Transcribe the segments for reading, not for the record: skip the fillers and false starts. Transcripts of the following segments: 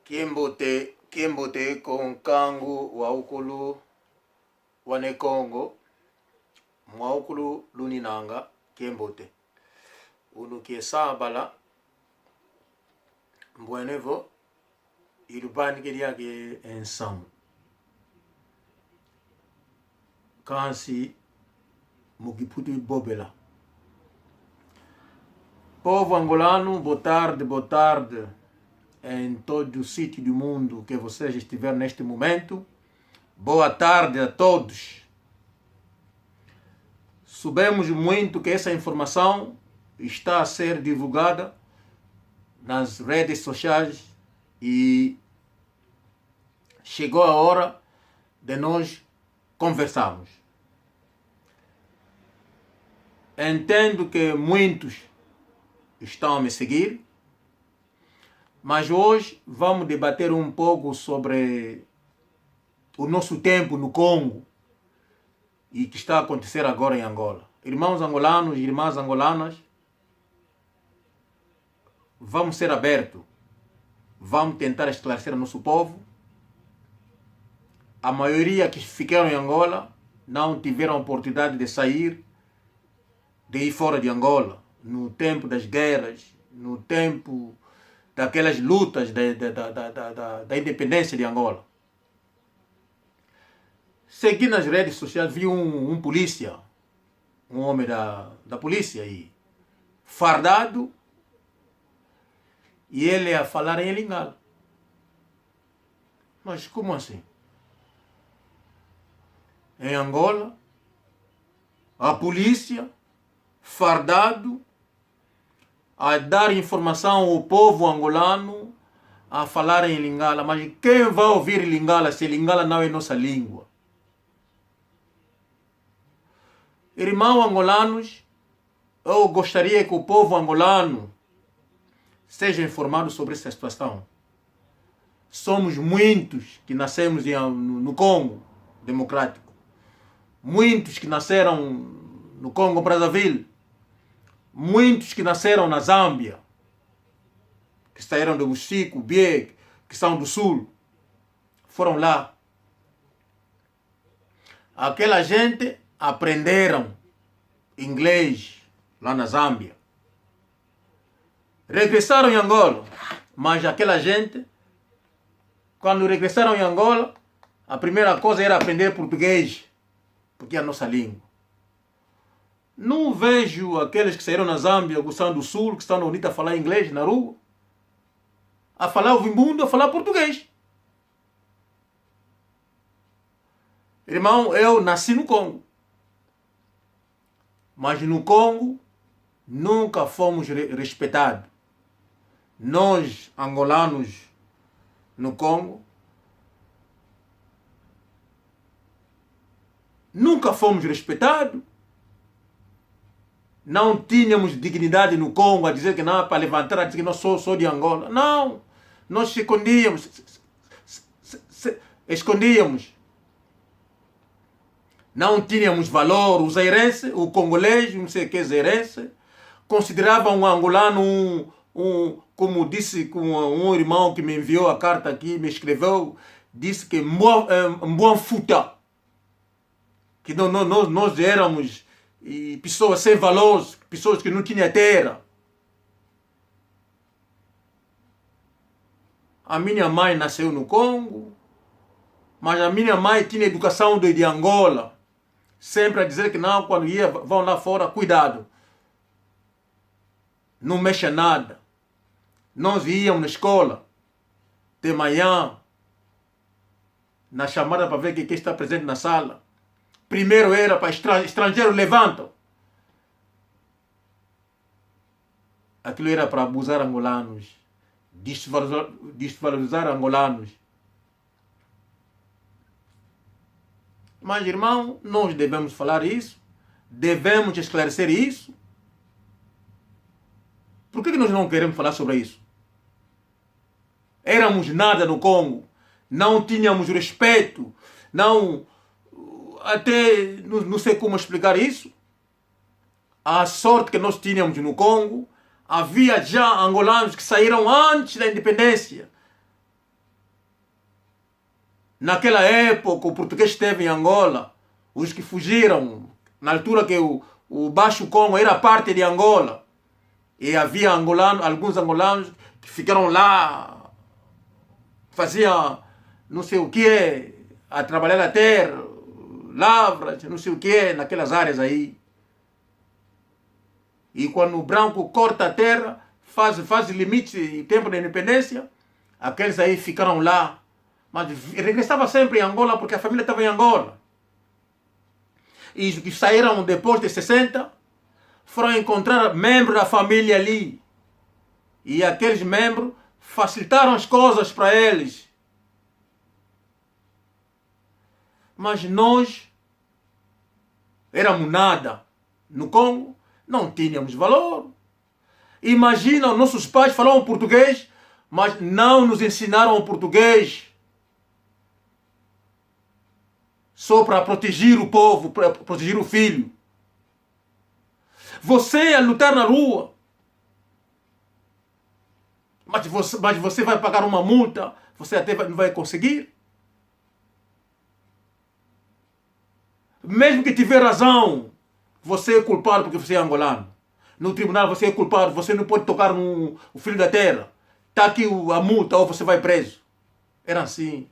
Kimbote com kangu waukulu wane Congo mwaukulu luninanga kimbote unu kiesabala mbwenevo ilubani lyake ensamu kansi mugiputu bobela. Povo angolano, boa tarde em todo o sítio do mundo que vocês estiverem neste momento. Boa tarde a todos. Sabemos muito que essa informação está a ser divulgada nas redes sociais e chegou a hora de nós conversarmos. Entendo que muitos estão a me seguir, mas hoje vamos debater um pouco sobre o nosso tempo no Congo e que está a acontecer agora em Angola. Irmãos angolanos e irmãs angolanas, vamos ser abertos, vamos tentar esclarecer o nosso povo. A maioria que ficaram em Angola não tiveram a oportunidade de sair, de ir fora de Angola, no tempo das guerras, no tempo daquelas lutas da independência de Angola. Segui nas redes sociais, vi um polícia, um homem da polícia aí, fardado, e ele a falar em Lingala. Mas como assim? Em Angola, a polícia, fardado, a dar informação ao povo angolano, a falar em Lingala. Mas quem vai ouvir Lingala se Lingala não é nossa língua? Irmãos angolanos, eu gostaria que o povo angolano seja informado sobre essa situação. Somos muitos que nascemos no Congo Democrático. Muitos que nasceram no Congo Brazzaville. Muitos que nasceram na Zâmbia, que saíram do Buxico, Biek, que são do Sul, foram lá. Aquela gente aprenderam inglês lá na Zâmbia. Regressaram em Angola, mas aquela gente, quando regressaram em Angola, a primeira coisa era aprender português, porque é a nossa língua. Não vejo aqueles que saíram na Zâmbia, gostando do Sul, que estão na UNITA a falar inglês na rua, a falar o vimbundo, a falar português. Irmão, eu nasci no Congo. Mas no Congo nunca fomos respeitados. Nós, angolanos, no Congo, nunca fomos respeitados. Não tínhamos dignidade no Congo a dizer que não, para levantar, a dizer que não sou de Angola. Não, nós se escondíamos. Escondíamos. Não tínhamos valor. O zairense, o congolês, não sei o que zairense, consideravam um angolano como disse um irmão que me enviou a carta aqui, me escreveu, disse que Mbuanfuta, que nós éramos pessoas sem valores, pessoas que não tinham terra. A minha mãe nasceu no Congo, mas a minha mãe tinha educação de Angola. Sempre a dizer que não, quando vão lá fora, cuidado. Não mexa nada. Nós íamos na escola, de manhã, na chamada para ver quem está presente na sala. Primeiro era para estrangeiro levantam. Aquilo era para abusar angolanos, desvalorizar angolanos. Mas, irmão, nós devemos falar isso, devemos esclarecer isso. Por que nós não queremos falar sobre isso? Éramos nada no Congo, não tínhamos respeito, não... Até não sei como explicar isso. A sorte que nós tínhamos no Congo, havia já angolanos que saíram antes da independência. naquela época o português esteve em Angola, os que fugiram, na altura que o Baixo Congo era parte de Angola, e havia alguns angolanos que ficaram lá, faziam não sei o que, a trabalhar na terra, lavras, não sei o que, naquelas áreas aí. E quando o branco corta a terra, faz limite e tempo da independência, aqueles aí ficaram lá. Mas regressava sempre em Angola porque a família estava em Angola. E os que saíram depois de 60 foram encontrar membros da família ali. E aqueles membros facilitaram as coisas para eles. Mas nós éramos nada. No Congo não tínhamos valor. Imagina, nossos pais falavam português, mas não nos ensinaram português. Só para proteger o povo, para proteger o filho. Você a lutar na rua, mas você vai pagar uma multa, você até não vai conseguir. Mesmo que tiver razão, você é culpado porque você é angolano. No tribunal você é culpado, você não pode tocar no filho da terra. Está aqui a multa ou você vai preso. Era assim.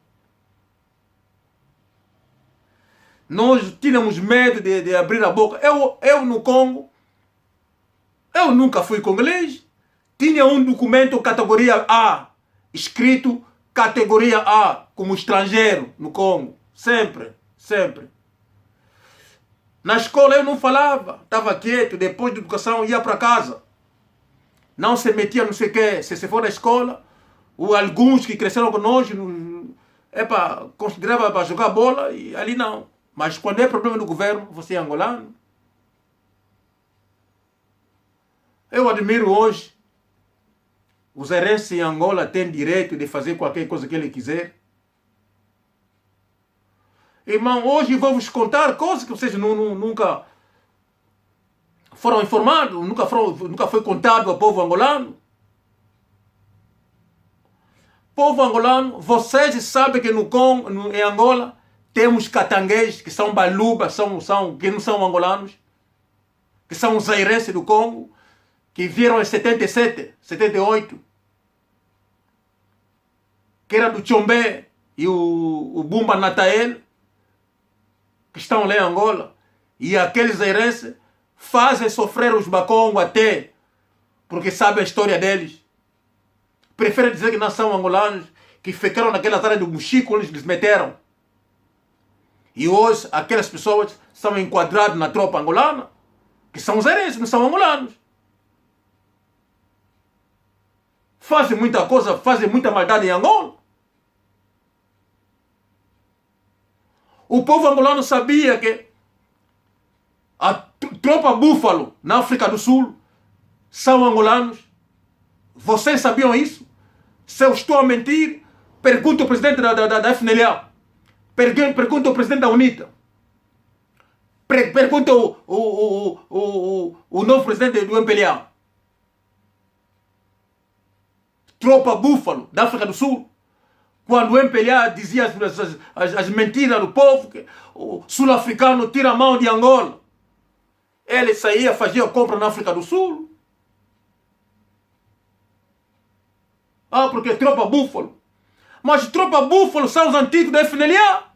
Nós tínhamos medo de abrir a boca. Eu no Congo, eu nunca fui congolês. Tinha um documento categoria A, escrito categoria A, como estrangeiro no Congo. Sempre, sempre. Na escola eu não falava, estava quieto, depois da educação ia para casa. Não se metia não sei o quê. Se você for na escola, alguns que cresceram conosco, considerava para jogar bola e ali não. Mas quando é problema do governo, você é angolano. Eu admiro hoje, os heranças em Angola têm direito de fazer qualquer coisa que ele quiser. Irmão, hoje vou vos contar coisas que vocês nunca foram informados, nunca foi contado ao povo angolano. Povo angolano, vocês sabem que em Angola temos catanguês, que são balubas, que não são angolanos, que são os zairenses do Congo, que vieram em 77, 78, que era do Tchombé e o Bumba Natael, que estão lá em Angola. E aqueles zairenses fazem sofrer os Bakongo até, porque sabem a história deles. Preferem dizer que não são angolanos, que ficaram naquelas áreas do Muxico, onde eles meteram. E hoje aquelas pessoas são enquadradas na tropa angolana, que são zairenses, não são angolanos. Fazem muita coisa, fazem muita maldade em Angola. O povo angolano sabia que a tropa Búfalo na África do Sul são angolanos. Vocês sabiam isso? Se eu estou a mentir, pergunta o presidente da FNLA. Pergunta o presidente da UNITA. Pergunta o novo presidente do MPLA. Tropa Búfalo da África do Sul. Quando o MPLA dizia as mentiras do povo, que o sul-africano tira a mão de Angola. Ele saía, fazia compra na África do Sul. Porque tropa Búfalo. Mas tropa Búfalo são os antigos da FNLA.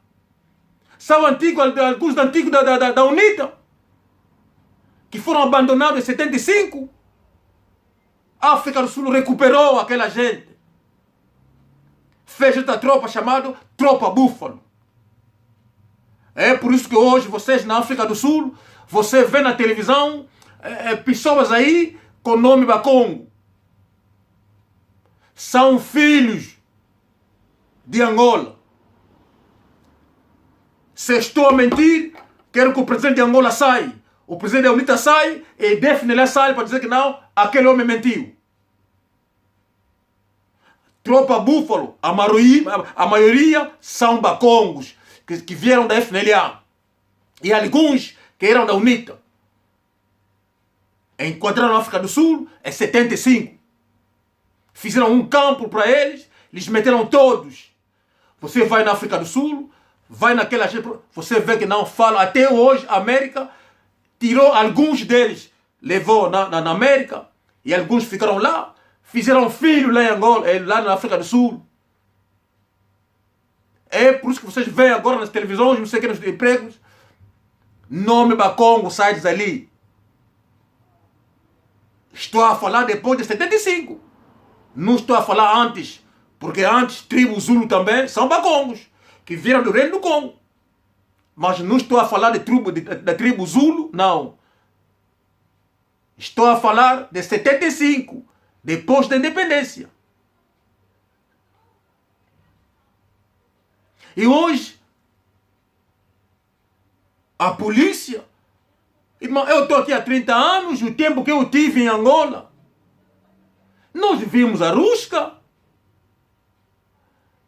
São alguns antigos da UNITA. Que foram abandonados em 75. A África do Sul recuperou aquela gente. Fez outra tropa chamada Tropa Búfalo. É por isso que hoje vocês na África do Sul, você vê na televisão pessoas aí com nome Bakongo. São filhos de Angola. Se estou a mentir, quero que o presidente de Angola saia. O presidente da UNITA sai e define sai para dizer que não, aquele homem mentiu. Tropa Búfalo, a maioria são Bakongos, que vieram da FNLA. E alguns que eram da UNITA. Encontraram na África do Sul em 75. Fizeram um campo para eles, eles meteram todos. Você vai na África do Sul, vai naquela... Você vê que não fala. Até hoje, a América tirou alguns deles, levou na América, e alguns ficaram lá, fizeram filho lá em Angola, lá na África do Sul. É por isso que vocês veem agora nas televisões, não sei o que, nos empregos, nome Bakongo sai dali. Estou a falar depois de 75. Não estou a falar antes, porque antes tribo Zulu também são Bakongos, que vieram do Reino do Congo. Mas não estou a falar da tribo Zulu, não. Estou a falar de 75, depois da independência. E hoje, a polícia... Irmão, eu estou aqui há 30 anos, o tempo que eu tive em Angola, nós vimos a rusca.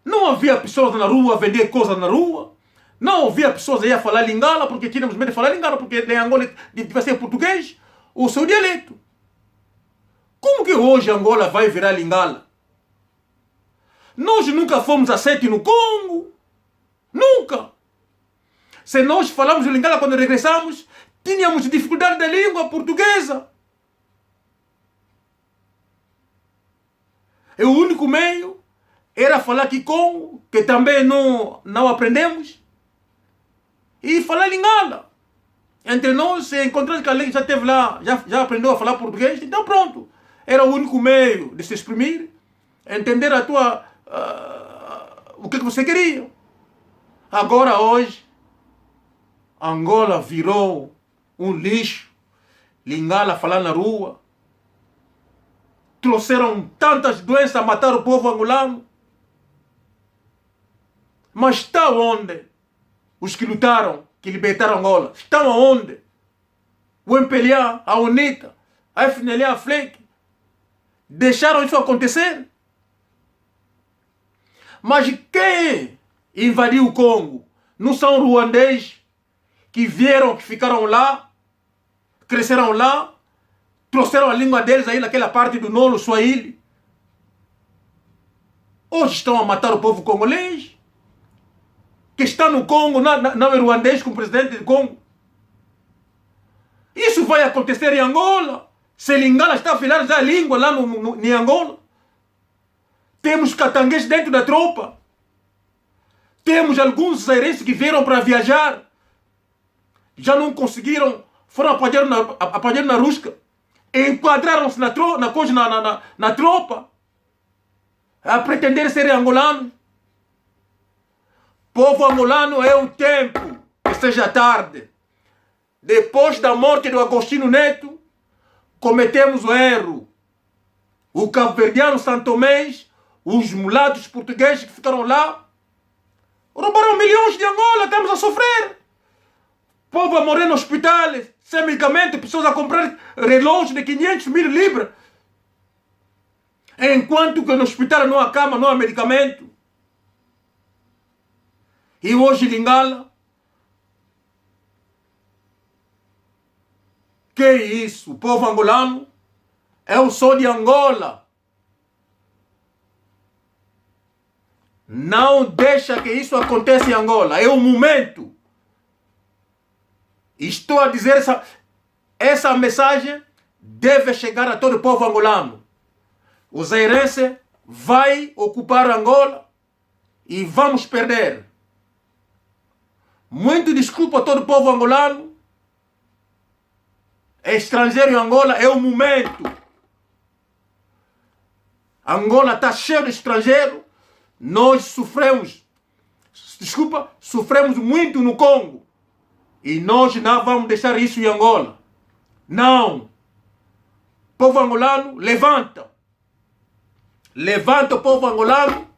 Não havia pessoas na rua a vender coisas na rua. Não havia pessoas aí a falar lingala, porque tínhamos medo de falar lingala, porque em Angola devia ser português, o seu dialeto. Como que hoje Angola vai virar lingala? Nós nunca fomos aceitos no Congo. Nunca. Se nós falamos lingala quando regressamos, tínhamos dificuldade da língua portuguesa. E o único meio era falar Kikongo, que também não aprendemos, e falar lingala. Entre nós, se encontramos que alguém já esteve lá, já aprendeu a falar português, então pronto. Era o único meio de se exprimir, entender o que você queria. Agora, hoje, Angola virou um lixo. Lingala falar na rua. Trouxeram tantas doenças a matar o povo angolano. Mas está onde? Os que lutaram, que libertaram Angola. Estão aonde? O MPLA, a UNITA, a FNLA, a FLEC. Deixaram isso acontecer? Mas quem invadiu o Congo? Não são ruandês que vieram, que ficaram lá, cresceram lá, trouxeram a língua deles aí naquela parte do Nolo, Swahili. Hoje estão a matar o povo congolês, que está no Congo, não é ruandês como presidente do Congo. Isso vai acontecer em Angola. Se Lingala está a afilar já a língua lá em Angola. Temos catanguês dentro da tropa. Temos alguns zairenses que vieram para viajar. Já não conseguiram, foram apanhados na rusca. Enquadraram-se na tropa. A pretender serem angolanos. Povo angolano, é o tempo que seja tarde. Depois da morte do Agostinho Neto, cometemos o erro. O cabo-verdiano santomês, os mulatos portugueses que ficaram lá, roubaram milhões de Angola, estamos a sofrer. Povo a morrer no hospital, sem medicamento, pessoas a comprar relógios de 500.000 libras. Enquanto que no hospital não há cama, não há medicamento. E hoje Lingala, que é isso? O povo angolano é o sol de Angola. Não deixa que isso aconteça em Angola. É o momento. Estou a dizer, essa mensagem deve chegar a todo o povo angolano. O zairense vai ocupar Angola e vamos perder. Muito desculpa a todo o povo angolano. Estrangeiro em Angola, é o momento. Angola está cheio de estrangeiro. Nós sofremos muito no Congo. E nós não vamos deixar isso em Angola. Não. Povo angolano, levanta. Levanta o povo angolano.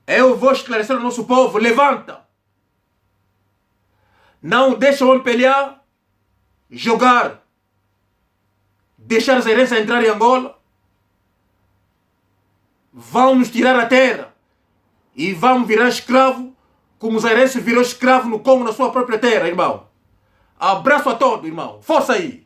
Eu vou esclarecer o nosso povo. Levanta. Não deixa o MPLA jogar. Deixar as heranças entrar em Angola. Vão nos tirar a terra. E vamos virar escravo. Como os heranças virou escravo no Congo, na sua própria terra, irmão. Abraço a todos, irmão. Força aí.